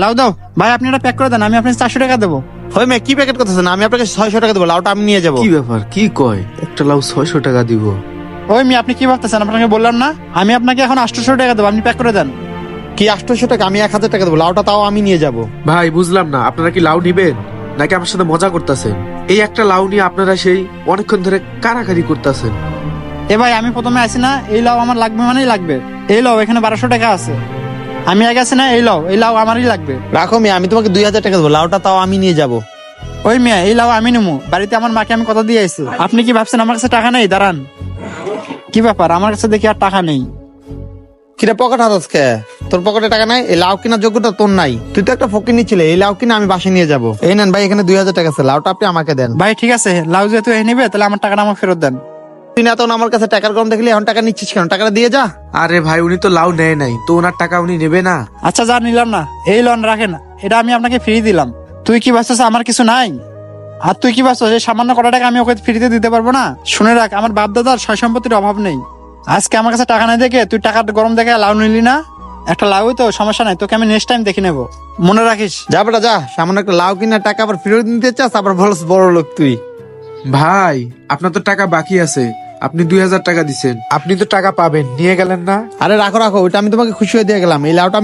লাউ দাও ভাই, আপনি এটা প্যাক করে দেন, আমি আপনাকে 400 টাকা দেবো। ওই মেয়ে কি প্যাকেট করতেছেন? আমি আপনাকে 600 টাকা দেবো, লাউটা আমি নিয়ে যাবো। কি ব্যাপার, কি কয়? একটা লাউ 600 টাকা দিব? ওই মেয়ে, আপনি কি ভাবতেছেন? আপনাকে বললাম না আমি আপনাকে এখন 800 টাকা দেবো, আপনি প্যাক করে দেন। কি 800 টাকা? আমি 1000 টাকা দেবো, লাউটা তাও আমি নিয়ে যাবো। ভাই বুঝলাম না, আপনারা কি লাউ নিবেন নাকি আমার সাথে মজা করতেছেন? এই একটা লাউ নিয়ে আপনারা সেই অনেকক্ষণ ধরে কারাকারি করতেছেন। এ ভাই, আমি প্রথমে আসি না, এই লাউ আমার লাগবে মানেই লাগবে। এই লাউ এখানে 1200 টাকা আছে, আমি আগে আছি না, এই লাউ আমারই লাগবে। রাখো মেয়ে, আমি তোমাকে 2000 টাকা দেবো, লাউটা তাও আমি নিয়ে যাবো। ওই মিয়া, এই লাউ আমি নেবো, বাড়িতে আমার মাকে আমি কথা দিয়ে আইছি। আপনি কি ভাবছেন আমার কাছে টাকা নেই? দাঁড়ান, কি ব্যাপার, আমার কাছে দেখি আর টাকা নেই। কিরে পকেট হাতস কে? তোর পকেটে টাকা নাই? এই লাউ কেনার যোগ্যতা তোর নাই। তুই তো একটা ফকির নিচ্ছিলে, এই লাউ কিনে আমি বাসে নিয়ে যাবো। এই নেন ভাই, এখানে 2000 টাকা আছে, লাউটা আপনি আমাকে দেন। ভাই ঠিক আছে, লাউ যেহেতু এই নেবে, তাহলে আমার টাকাটা আমাকে ফেরত দেন। তুই না তখন আমার কাছে টাকার গরম দেখলি, এখন টাকা নিচ্ছিস কেন? টাকাটা দিয়ে যা। আরে ভাই, উনি তো লাউ নেয় নাই, তো ওনার টাকা উনি নেবে না? আচ্ছা যা, নিলাম না, এই লোন রাখেন, এটা আমি আপনাকে ফ্রি দিলাম। তুই কি ভাবছিস আমার কিছু নাই? আর তুই কি ভাবছিস এই সামান্য কটা টাকা আমি ওকে ফ্রিতে দিতে পারবো না? শুনে রাখ, আমার বাপ দাদার সয় সম্পত্তির অভাব নেই। আজকে আমার কাছে টাকা নাই দেখে তুই টাকার গরম দেখে লাউ নিলি না? একটা লাউই তো, সমস্যা নাই, তোকে আমি নেক্সট টাইম দেখে নেবো, মনে রাখিস। যা বেটা যা, সামান্য একটা লাউ কিনার টাকা আবার ফেরত নিতে চাস? আবার বলস বড় লোক তুই। ভাই আপনার তো টাকা বাকি আছে, আপনি 2000 টাকা দিছেন, আপনি তো টাকা পাবেন, নিয়ে গেলেন না? আরে রাখো রাখো, ওইটা আমি তোমাকে খুশি হয়ে দিয়ে গেলাম। এই লাউটা আমি